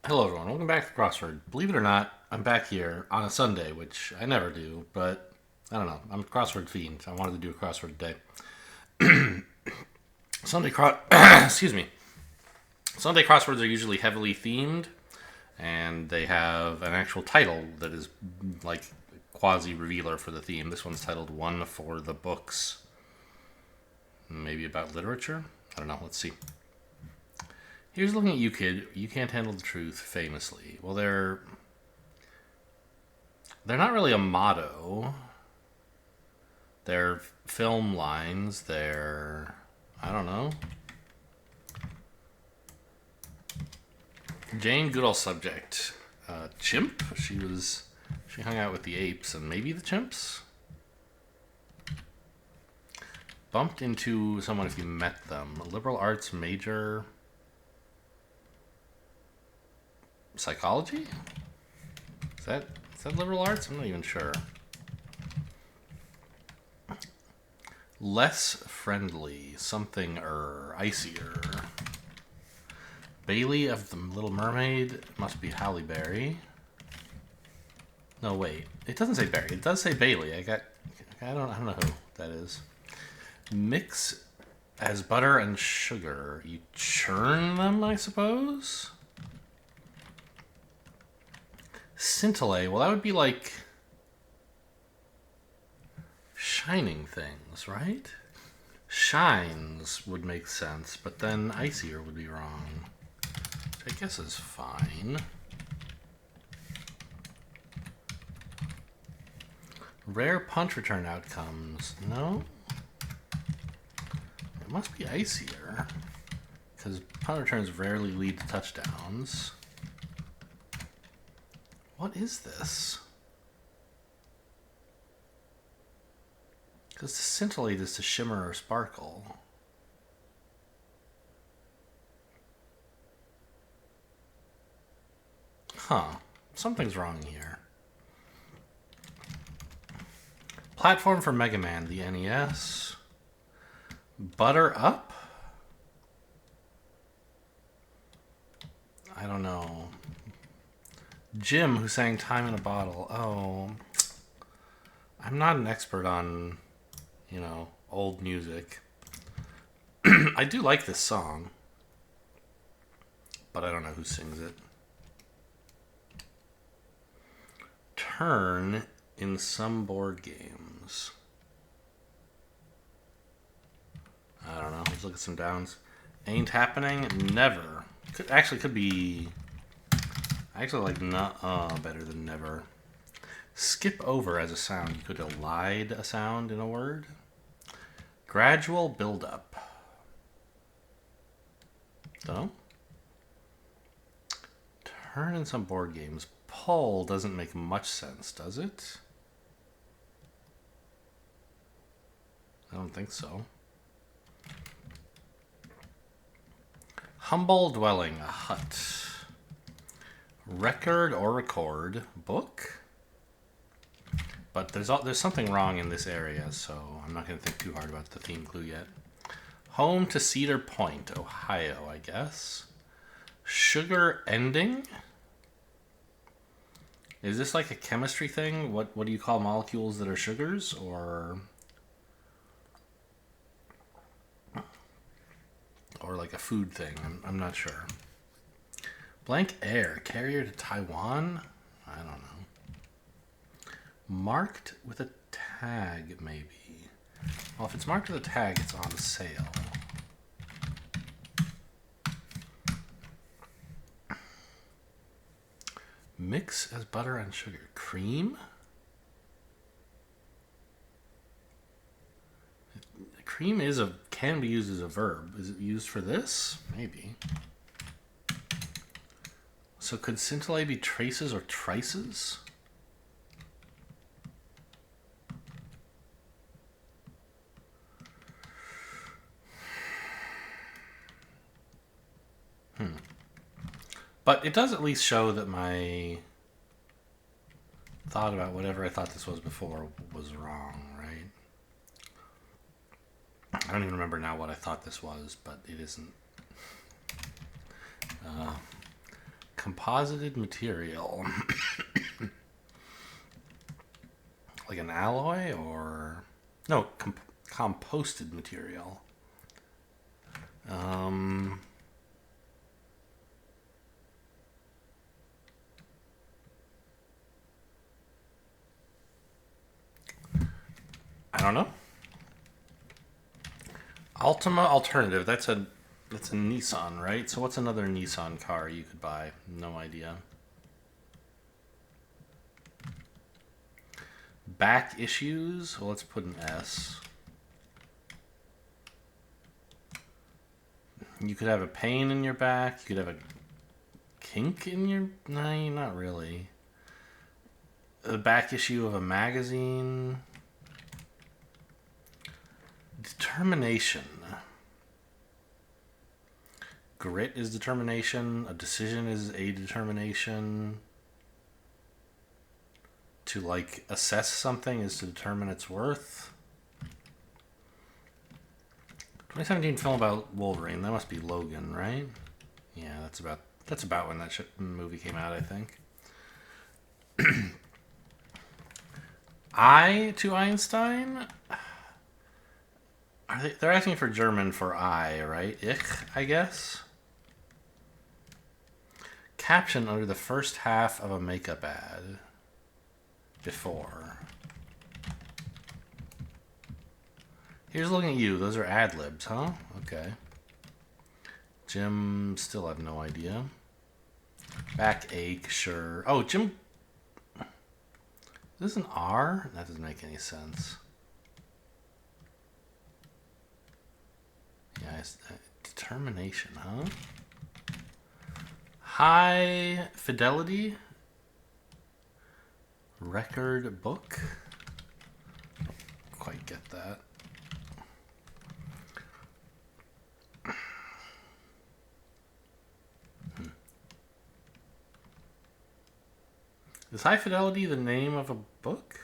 Hello, everyone. Welcome back to Crossword. Believe it or not, I'm back here on a Sunday, which I never do, but I don't know. I'm a crossword fiend. I wanted to do a crossword today. Sunday excuse me. Sunday crosswords are usually heavily themed, and they have an actual title that is like quasi revealer for the theme. This one's titled "One for the Books." Maybe about literature. I don't know. Let's see. Here's looking at you, kid. You can't handle the truth. Famously, well, they're not really a motto. They're film lines. They're, I don't know. Jane Goodall subject. Chimp. She hung out with the apes and maybe the chimps. Bumped into someone if you met them. A liberal arts major. Psychology? Is that liberal arts? I'm not even sure. Less friendly, something icier. Bailey of the Little Mermaid must be Halle Berry. No, wait. It doesn't say Berry. It does say Bailey. I don't know who that is. Mix as butter and sugar. You churn them, I suppose? Scintillate. Well, that would be like shining things, right? Shines would make sense, but then icier would be wrong. Which I guess is fine. Rare punch return outcomes. No? It must be icier. Because punt returns rarely lead to touchdowns. What is this? Because to scintillate is to shimmer or sparkle. Huh. Something's wrong here. Platform for Mega Man, the NES. Butter Up? I don't know. Jim, who sang Time in a Bottle. Oh. I'm not an expert on, old music. I do like this song, but I don't know who sings it. Turn in some board games. I don't know. Let's look at some downs. Ain't happening. Never. Could be. I actually like better than never. Skip over as a sound. You could elide a sound in a word. Gradual build-up. So, turn in some board games. Pull doesn't make much sense, does it? I don't think so. Humble dwelling, a hut. Record or record, book. But there's something wrong in this area, so I'm not going to think too hard about the theme clue yet. Home to Cedar Point, Ohio, I guess. Sugar ending? Is this like a chemistry thing? What do you call molecules that are sugars? Or like a food thing? I'm not sure. Blank air, carrier to Taiwan? I don't know. Marked with a tag, maybe. Well, if it's marked with a tag, it's on sale. Mix as butter and sugar. Cream? Cream can be used as a verb. Is it used for this? Maybe. So could scintillate be traces or trices? But it does at least show that my thought about whatever I thought this was before was wrong, right? I don't even remember now what I thought this was, but it isn't. Composited material. Like an alloy or... No, composted material. I don't know. Ultima Alternative. That's a Nissan, right? So what's another Nissan car you could buy? No idea. Back issues. Well, let's put an S. You could have a pain in your back. You could have a kink in your... No, not really. The back issue of a magazine. Determination. Grit is determination. A decision is a determination. To, like, assess something is to determine its worth. 2017 film about Wolverine. That must be Logan, right? Yeah, that's about when that movie came out, I think. I to Einstein. They're asking for German for I, right? Ich, I guess. Caption under the first half of a makeup ad. Before. Here's looking at you. Those are ad libs, huh? Okay. Jim, still have no idea. Backache, sure. Oh, Jim. Is this an R? That doesn't make any sense. Yeah, determination, huh? High fidelity. Record book. Don't quite get that. Is high fidelity the name of a book?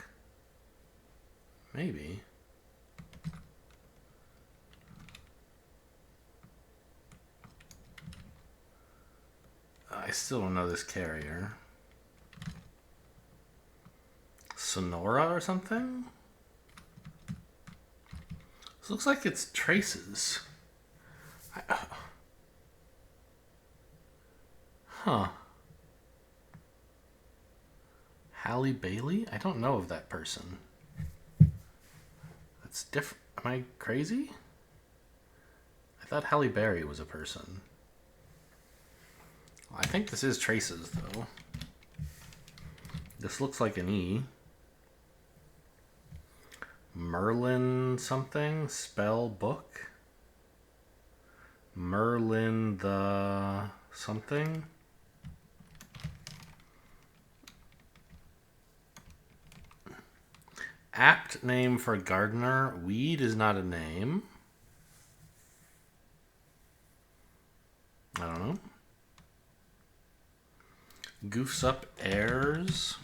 Maybe. I still don't know this carrier. Sonora or something? This looks like it's traces. Huh. Halle Bailey? I don't know of that person. That's different. Am I crazy? I thought Halle Berry was a person. Well, I think this is traces, though. This looks like an E. Merlin something? Spell book? Merlin the something? Apt name for gardener. Weed is not a name. I don't know. Goofs up airs.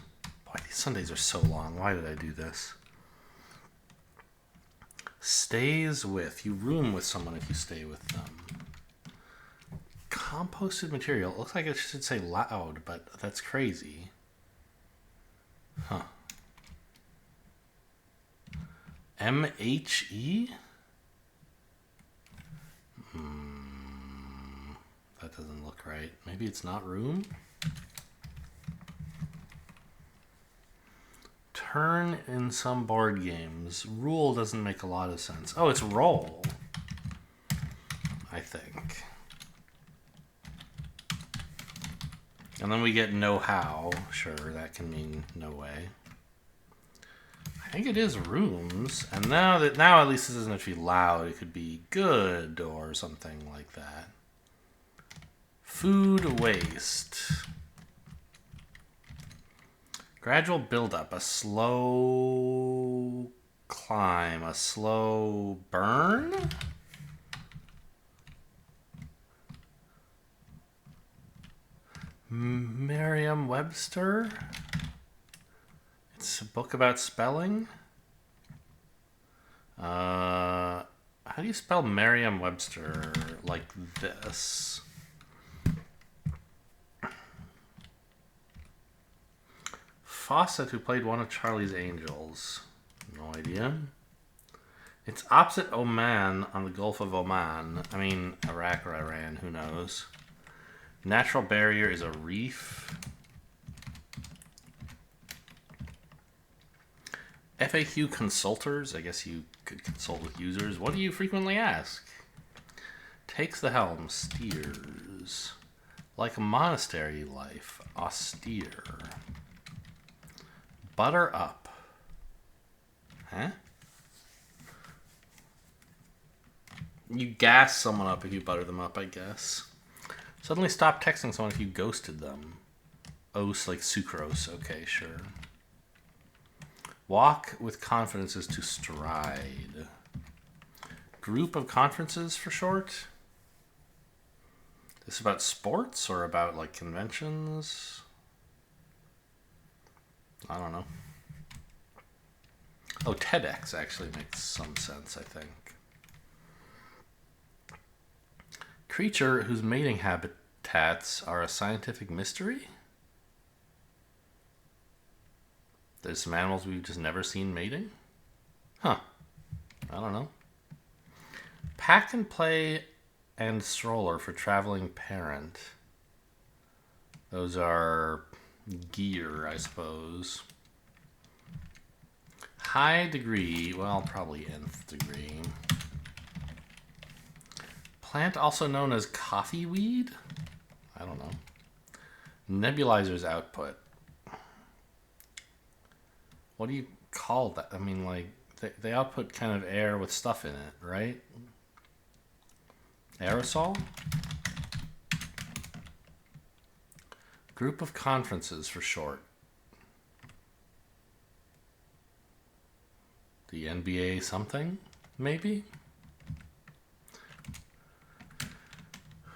Boy, these Sundays are so long. Why did I do this? Stays with. You room with someone if you stay with them. Composted material. It looks like it should say loud, but that's crazy. Huh. MHE? That doesn't look right. Maybe it's not room? Turn in some board games. Rule doesn't make a lot of sense. Oh, it's roll. I think. And then we get know how. Sure, that can mean no way. I think it is rooms. And now at least this doesn't have to be loud. It could be good or something like that. Food waste. Gradual buildup. A slow climb. A slow burn? Merriam-Webster? It's a book about spelling? How do you spell Merriam-Webster like this? Fawcett who played one of Charlie's Angels? No idea. It's opposite Oman on the Gulf of Oman. I mean, Iraq or Iran, who knows. Natural barrier is a reef. FAQ consulters. I guess you could consult with users. What do you frequently ask? Takes the helm. Steers. Like a monastery life. Austere. Butter up. Huh? You gas someone up if you butter them up, I guess. Suddenly stop texting someone if you ghosted them. Os like sucrose. Okay, sure. Walk with confidence is to stride. Group of conferences for short? This about sports or about like conventions? I don't know. Oh, TEDx actually makes some sense, I think. Creature whose mating habitats are a scientific mystery? There's some animals we've just never seen mating? Huh. I don't know. Pack and play and stroller for traveling parent. Those are gear, I suppose. High degree, well, probably nth degree. Plant also known as coffee weed? I don't know. Nebulizer's output. What do you call that? I mean, like, they output kind of air with stuff in it, right? Aerosol? Group of conferences for short. The NBA something, maybe?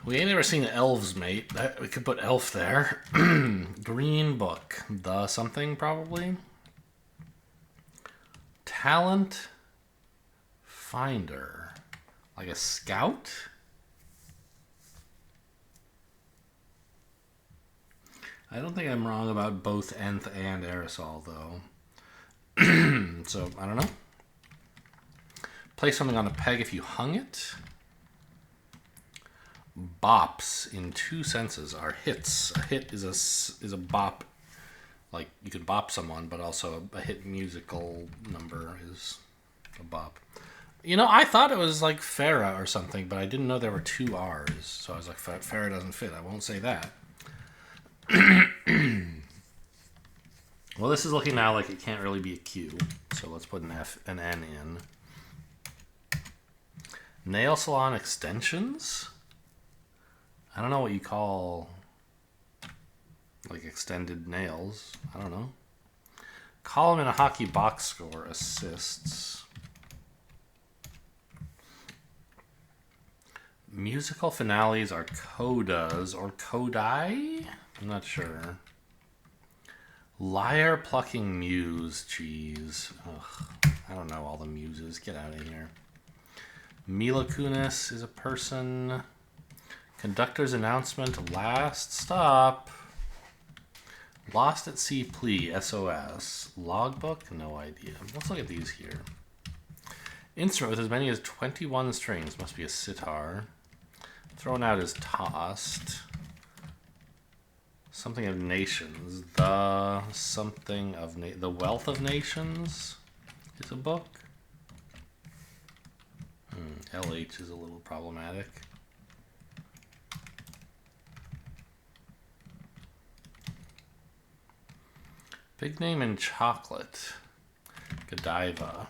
We ain't ever seen elves, mate. We could put elf there. Green book. The something, probably. Talent finder. Like a scout? I don't think I'm wrong about both nth and aerosol, though. So, I don't know. Place something on a peg if you hung it. Bops in two senses are hits. A hit is a bop, like you could bop someone, but also a hit musical number is a bop. You know, I thought it was like Farah or something, but I didn't know there were two R's. So I was like, Farah doesn't fit. I won't say that. Well, this is looking now like it can't really be a Q. So let's put an F and N in. Nail salon extensions? I don't know what you call like extended nails. I don't know. Column in a hockey box score. Assists. Musical finales are codas or codai? I'm not sure. Lyre plucking muse. Jeez. Ugh. I don't know all the muses. Get out of here. Mila Kunis is a person. Conductor's announcement. Last stop. Lost at sea plea. SOS. Logbook. No idea. Let's look at these here. Instrument with as many as 21 strings. Must be a sitar. Thrown out is tossed. Something of nations. The something of the Wealth of Nations is a book. LH is a little problematic. Big name in chocolate. Godiva.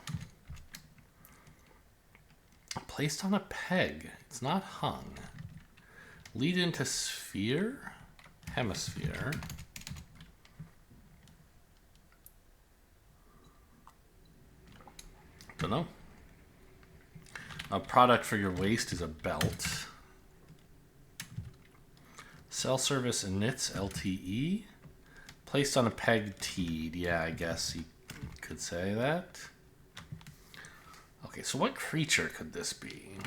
Placed on a peg. It's not hung. Lead into sphere. Hemisphere. Don't know. A product for your waist is a belt. Cell service knits LTE. Placed on a peg teed. Yeah, I guess you could say that. Okay, so what creature could this be?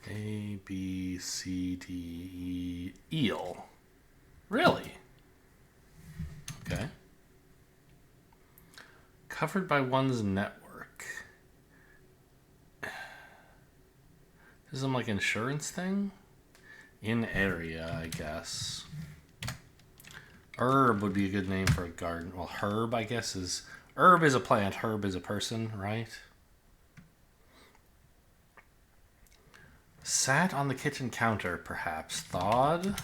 A, B, C, D, E. Eel. Really? Okay. Covered by one's network. Is some like insurance thing? In area, I guess. Herb would be a good name for a garden. Well, herb, I guess, is... Herb is a plant. Herb is a person, right? Sat on the kitchen counter, perhaps. Thawed.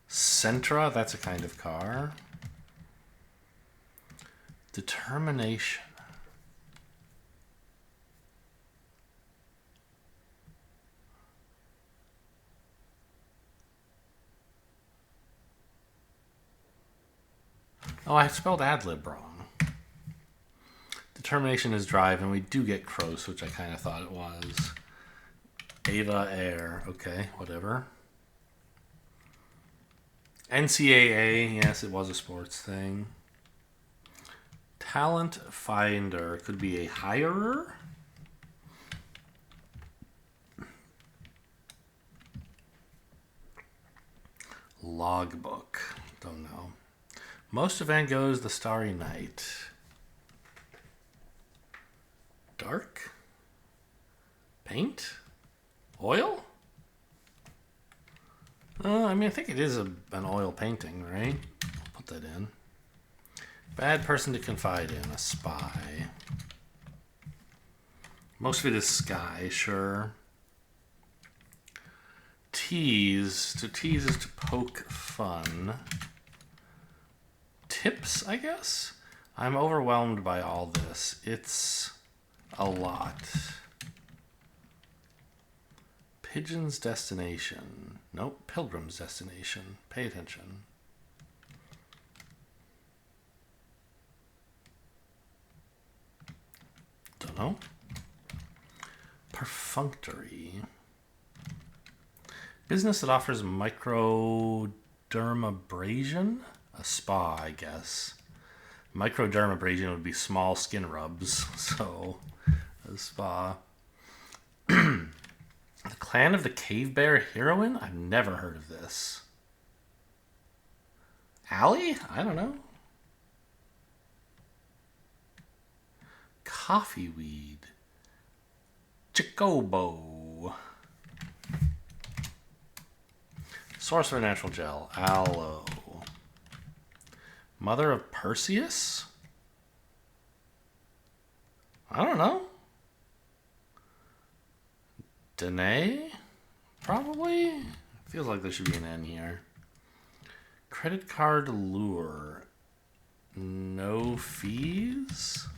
Sentra, that's a kind of car. Determination. Oh, I spelled ad-lib wrong. Determination is drive, and we do get Cross, which I kind of thought it was. Ava Air. Okay, whatever. NCAA. Yes, it was a sports thing. Talent finder. Could be a hirer. Logbook. Don't know. Most of Van Gogh's The Starry Night. Dark? Paint? Oil? I mean, I think it is an oil painting, right? I'll put that in. Bad person to confide in. A spy. Most of it is sky, sure. Tease. To tease is to poke fun. Tips, I guess? I'm overwhelmed by all this. It's a lot. Pigeon's destination. Nope, Pilgrim's destination. Pay attention. Don't know. Perfunctory. Business that offers microdermabrasion? A spa, I guess. Microdermabrasion would be small skin rubs, so a spa. The Clan of the Cave Bear Heroine? I've never heard of this. Allie? I don't know. Coffee weed. Chicobo. Source for natural gel. Aloe. Mother of Perseus? I don't know. Danae? Probably? Feels like there should be an N here. Credit card lure. No fees?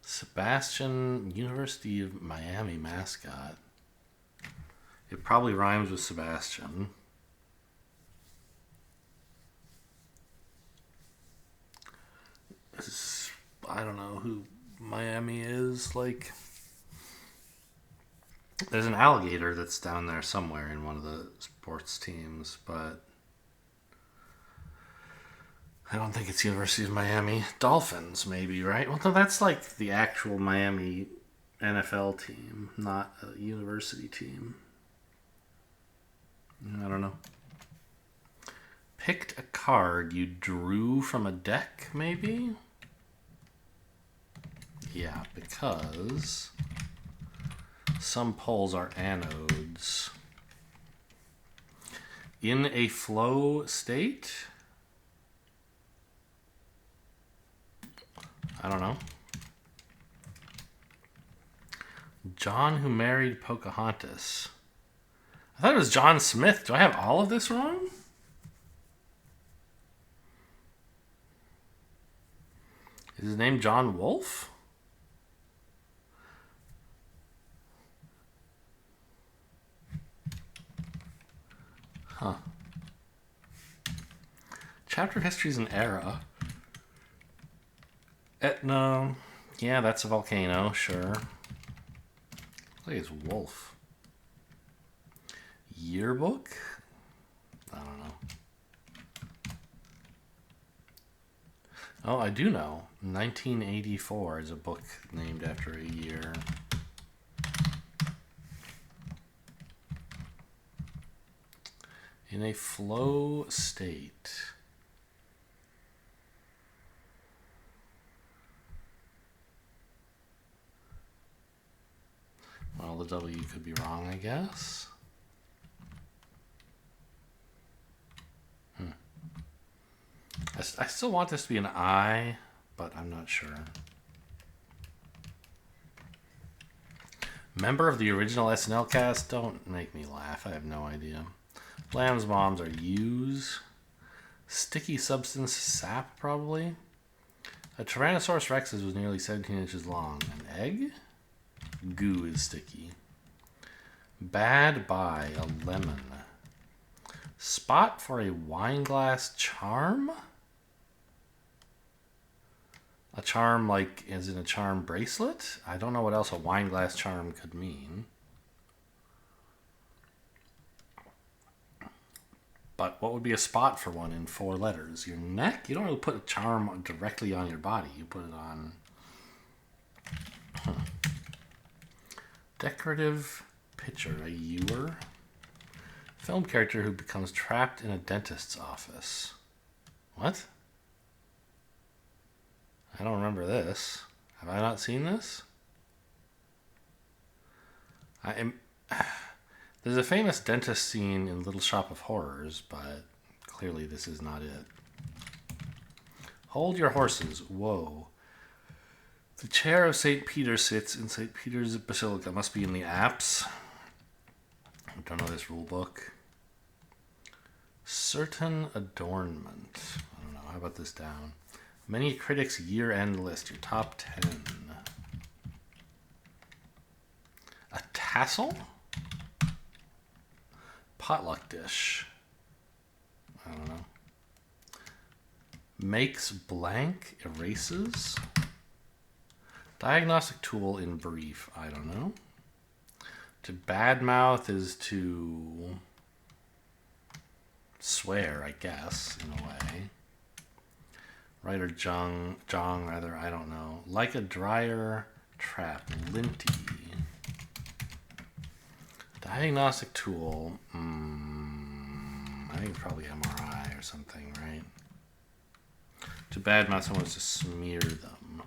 Sebastian, University of Miami mascot. It probably rhymes with Sebastian. I don't know who Miami is. Like, there's an alligator that's down there somewhere in one of the sports teams, but I don't think it's University of Miami. Dolphins, maybe, right? Well, no, that's like the actual Miami NFL team, not a university team. I don't know. Picked a card you drew from a deck, maybe? Yeah, because some poles are anodes. In a flow state? I don't know. John who married Pocahontas. I thought it was John Smith. Do I have all of this wrong? Is his name John Wolfe? Huh. Chapter history is an era. Etna. Yeah, that's a volcano, sure. I think it's Wolf. Yearbook? I don't know. Oh, I do know. 1984 is a book named after a year. In a flow state. Well, the W could be wrong, I guess. I still want this to be an I, but I'm not sure. Member of the original SNL cast? Don't make me laugh. I have no idea. Lamb's moms are U's. Sticky substance, sap, probably. A Tyrannosaurus Rex was nearly 17 inches long. An egg? Goo is sticky. Bad buy, a lemon. Spot for a wine glass charm? A charm like, as in a charm bracelet? I don't know what else a wine glass charm could mean. But what would be a spot for one in 4 letters? Your neck? You don't really put a charm directly on your body. You put it on... Decorative picture, a ewer. Film character who becomes trapped in a dentist's office. What? I don't remember this. Have I not seen this? There's a famous dentist scene in Little Shop of Horrors, but clearly this is not it. Hold your horses. Whoa. The chair of St. Peter sits in St. Peter's Basilica. Must be in the apse. I don't know this rule book. Certain adornment. I don't know. How about this down? Many critics' year-end list. Your top 10. A tassel? Potluck dish. I don't know. Makes blank, erases. Diagnostic tool in brief. I don't know. To badmouth is to swear, I guess, in a way. Writer Jong rather, I don't know. Like a dryer trap, linty. Diagnostic tool, I think probably MRI or something, right? To badmouth someone is to smear them.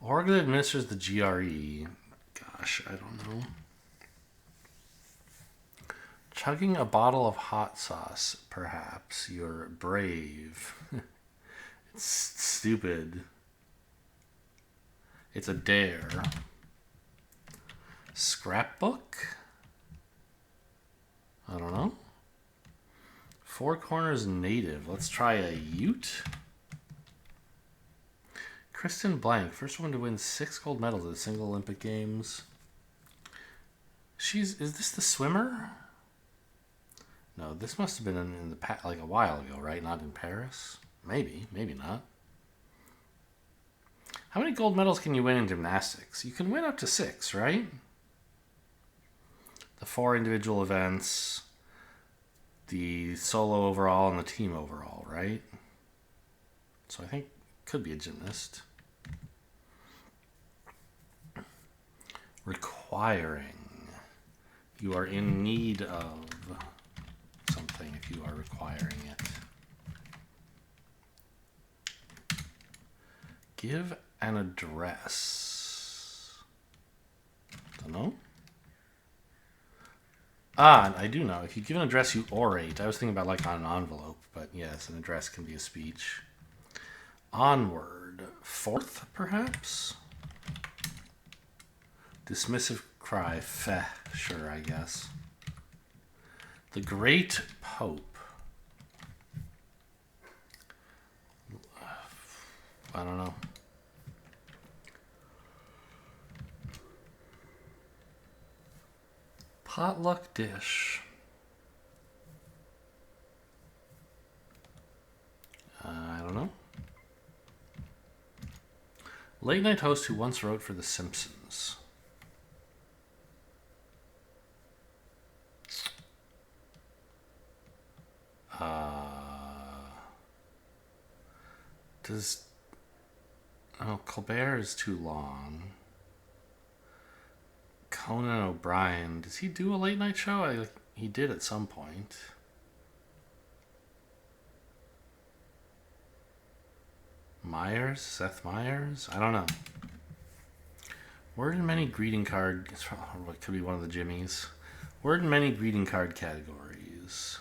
Organ that administers the GRE. Gosh, I don't know. Chugging a bottle of hot sauce, perhaps. You're brave. It's stupid. It's a dare. Scrapbook? I don't know. Four Corners native. Let's try a Ute. Kristen Blank, first woman to win 6 gold medals at single Olympic Games. Is this the swimmer? No, this must have been in the like a while ago, right? Not in Paris. Maybe not. How many gold medals can you win in gymnastics? You can win up to 6, right? The 4 individual events, the solo overall, and the team overall, right? So I think it could be a gymnast. Requiring. You are in need of something if you are requiring it. Give an address. Don't know. I do know. If you give an address, you orate. I was thinking about like on an envelope, but yes, an address can be a speech. Onward. 4th, perhaps? Dismissive cry. Feh. Sure, I guess. The Great Pope. I don't know. Potluck dish. I don't know. Late night host who once wrote for The Simpsons. Colbert is too long. Conan O'Brien. Does he do a late night show? he did at some point. Myers? Seth Meyers? I don't know. Word in many greeting card... It could be one of the Jimmies. Word in many greeting card categories.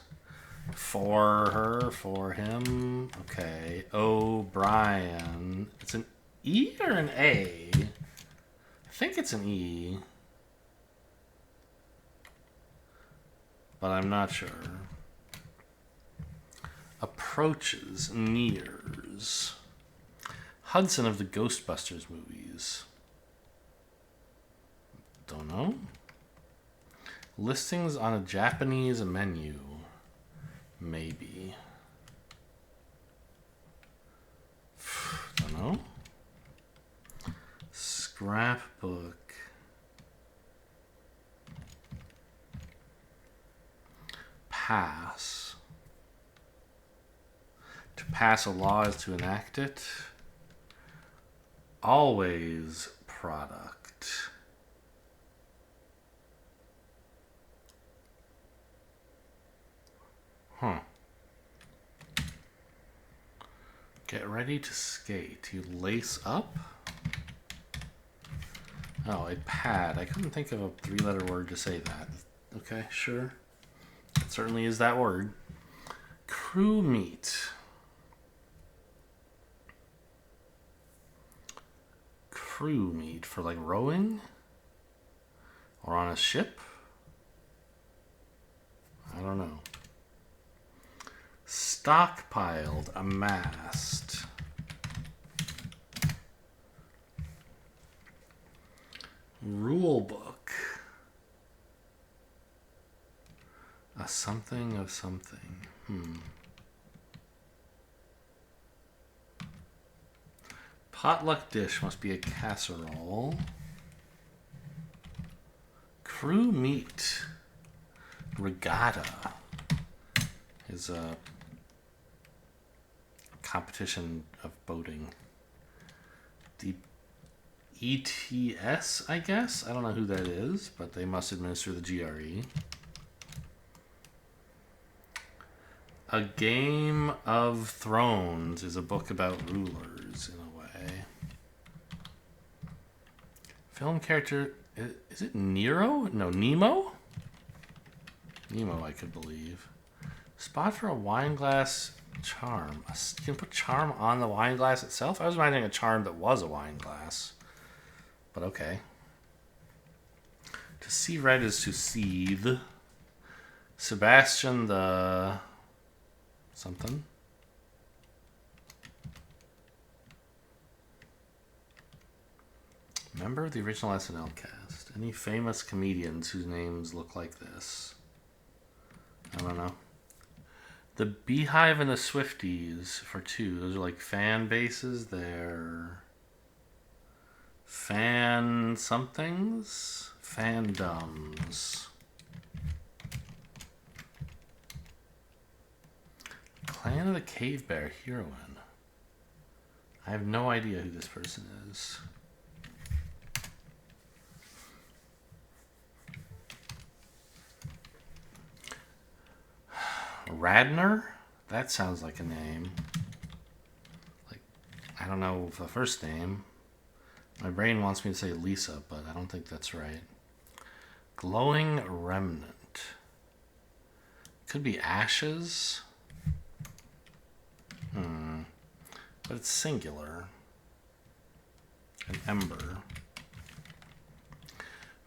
For her, for him. Okay. O'Brien. It's an E or an A? I think it's an E. But I'm not sure. Approaches, nears. Hudson of the Ghostbusters movies. Don't know. Listings on a Japanese menu. Maybe. Don't know. Scrapbook. Pass. To pass a law is to enact it. Always product. Huh. Get ready to skate. You lace up? Oh, a pad. I couldn't think of a three-letter word to say that. Okay, sure. It certainly is that word. Crew meet. Crew meet for like rowing? Or on a ship? I don't know. Stockpiled, amassed. Rule book. A something of something. Potluck dish must be a casserole. Crew meet. Regatta is a competition of boating. The ETS, I guess? I don't know who that is, but they must administer the GRE. A Game of Thrones is a book about rulers, in a way. Film character, is it Nero? No, Nemo? Nemo, I could believe. Spot for a wine glass charm. You can put charm on the wine glass itself? I was imagining a charm that was a wine glass. But okay. To see red is to seethe. Sebastian the... something. Member of the original SNL cast. Any famous comedians whose names look like this? I don't know. The Beehive and the Swifties for 2. Those are like fan bases. They're fan somethings? Fandoms. Clan of the Cave Bear heroine. I have no idea who this person is. Radner? That sounds like a name. Like, I don't know the first name. My brain wants me to say Lisa, but I don't think that's right. Glowing Remnant. Could be ashes. But it's singular. An ember.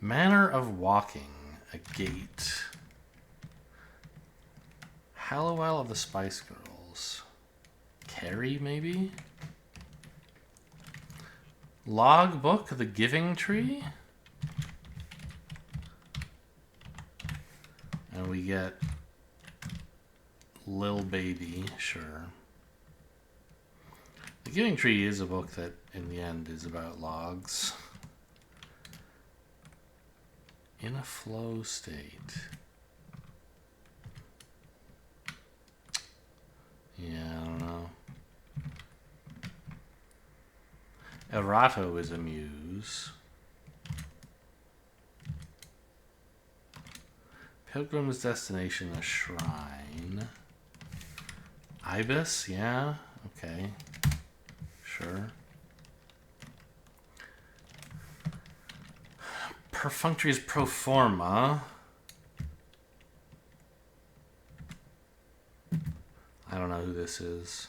Manner of walking. A gait. Hallowell of the Spice Girls. Carrie, maybe? Logbook of the Giving Tree. And we get Lil Baby, sure. The Giving Tree is a book that, in the end, is about logs. In a flow state. Yeah, I don't know. Erato is a muse. Pilgrim's destination, a shrine. Ibis, yeah, okay. Sure. Perfunctory's pro forma. I don't know who this is.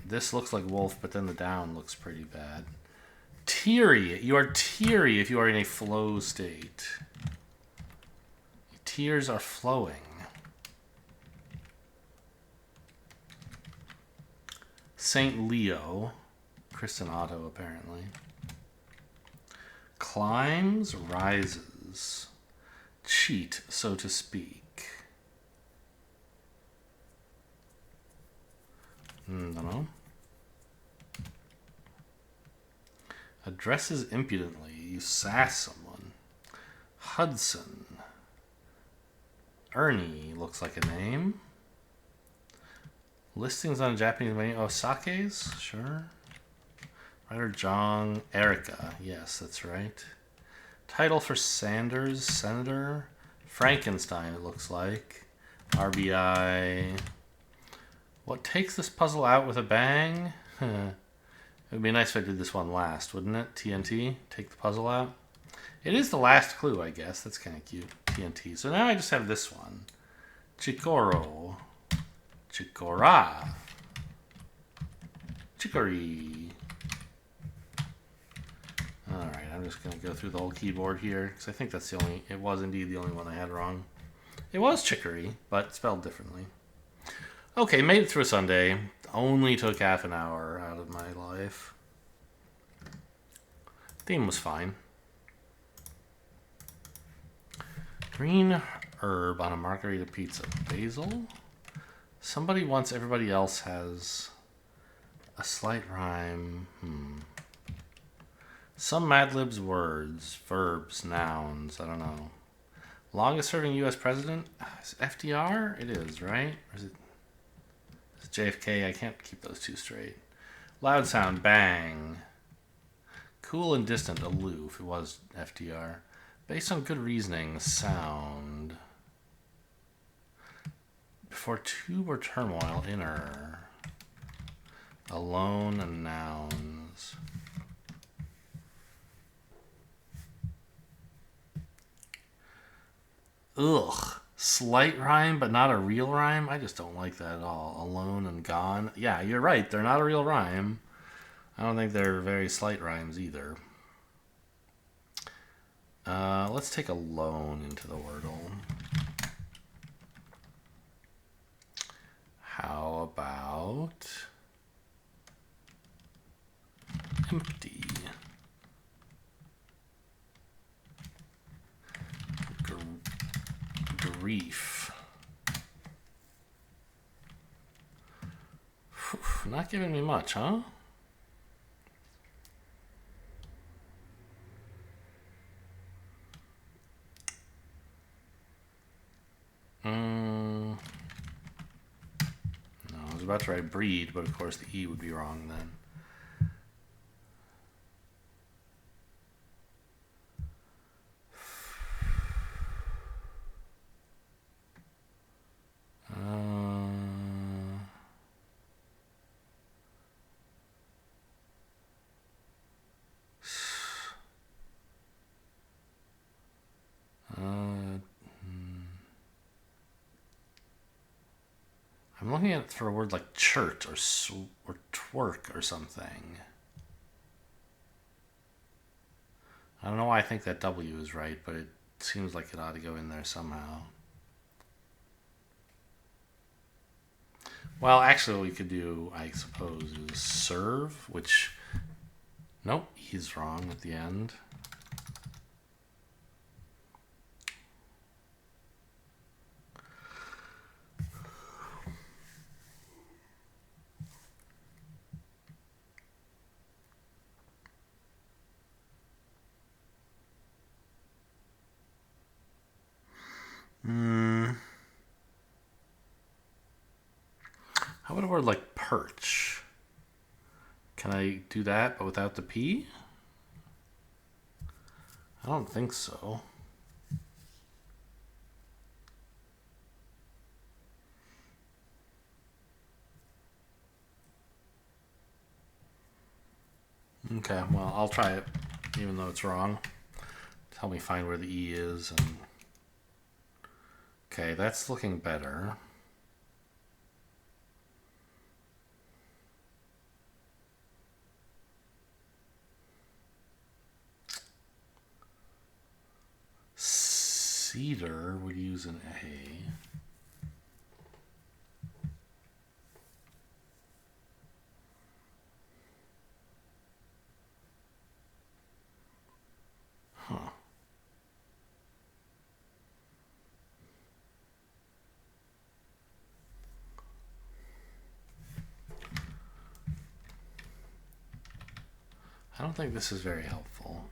This looks like wolf, but then the down looks pretty bad. Teary. You are teary if you are in a flow state. Tears are flowing. Saint Leo. Kristen Otto, apparently. Climbs, rises. Cheat, so to speak. Don't know. Addresses impudently. You sass someone. Hudson. Ernie looks like a name. Listings on Japanese menu. Oh, Sake's? Sure. Writer John. Erica. Yes, that's right. Title for Sanders. Senator. Frankenstein, it looks like. RBI. What takes this puzzle out with a bang? It would be nice if I did this one last, wouldn't it? TNT. Take the puzzle out. It is the last clue, I guess. That's kind of cute. TNT. So now I just have this one. Chikoro. Chikora. Chicory. Alright, I'm just going to go through the whole keyboard here, because I think that's the only... It was indeed the only one I had wrong. It was chicory, but spelled differently. Okay, made it through a Sunday. Only took half an hour out of my life. Theme was fine. Green herb on a margarita pizza. Basil? Somebody wants everybody else has a slight rhyme. Some Mad Libs words, verbs, nouns. I don't know. Longest serving U.S. president? Is it FDR? It is, right? Or is it JFK? I can't keep those two straight. Loud sound, bang. Cool and distant, aloof. It was FDR. Based on good reasoning, sound. Before two were turmoil, inner. Alone and nouns. Ugh. Slight rhyme, but not a real rhyme? I just don't like that at all. Alone and gone. Yeah, you're right. They're not a real rhyme. I don't think they're very slight rhymes either. Let's take alone into the Wordle. How about empty? Grief. Not giving me much, huh? No, I was about to write breed, but of course the E would be wrong then. I'm looking at it for a word like churt or twerk or something. I don't know why I think that W is right, but it seems like it ought to go in there somehow. Well, actually what we could do, I suppose, is serve, which... Nope, he's wrong at the end. How about a word like perch? Can I do that but without the P? I don't think so. Okay, well, I'll try it, even though it's wrong. Help me find where the E is. And okay, that's looking better. Cedar would use an A. Huh. I don't think this is very helpful.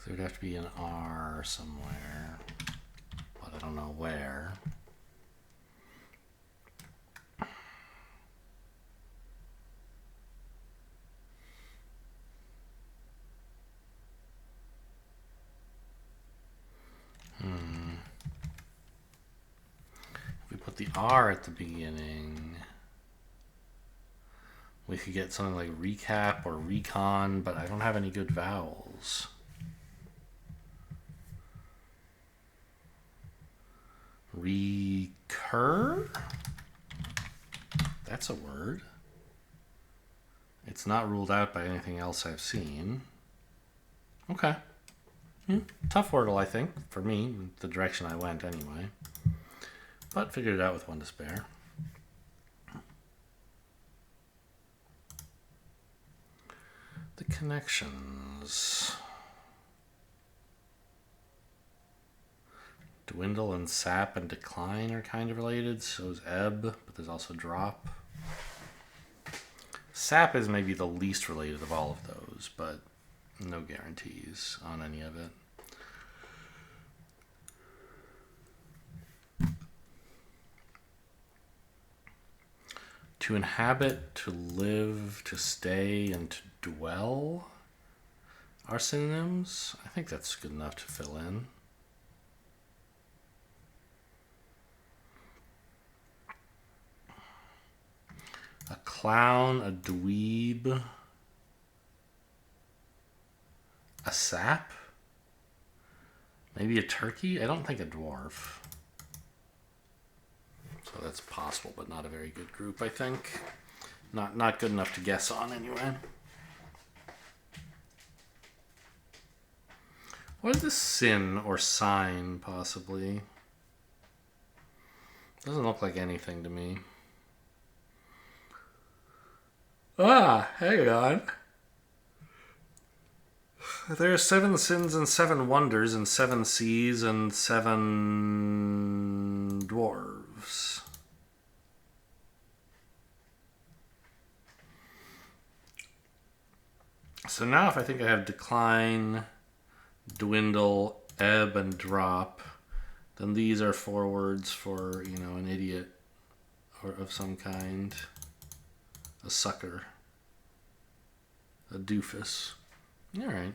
There'd have to be an R somewhere, but I don't know where. If we put the R at the beginning, we could get something like recap or recon, but I don't have any good vowels. Recur? That's a word. It's not ruled out by anything else I've seen. Okay. Tough wordle, I think, for me, the direction I went anyway. But figured it out with one to spare. The connections. Dwindle and sap and decline are kind of related. So is ebb, but there's also drop. Sap is maybe the least related of all of those, but no guarantees on any of it. To inhabit, to live, to stay, and to dwell are synonyms. I think that's good enough to fill in. A clown, a dweeb, a sap, maybe a turkey. I don't think a dwarf. So that's possible, but not a very good group, I think. Not good enough to guess on anyway. What is this sin or sign, possibly? Doesn't look like anything to me. Hang on. There are 7 sins and 7 wonders and 7 seas and 7 dwarves. So now if I think I have decline, dwindle, ebb, and drop, then these are 4 words for, an idiot or of some kind. A sucker. A doofus. All right.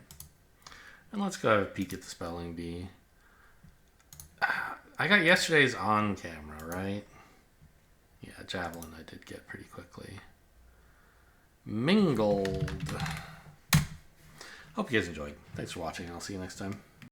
And let's go have a peek at the spelling bee. I got yesterday's on camera, right? Yeah, javelin I did get pretty quickly. Mingled. Hope you guys enjoyed. Thanks for watching. I'll see you next time.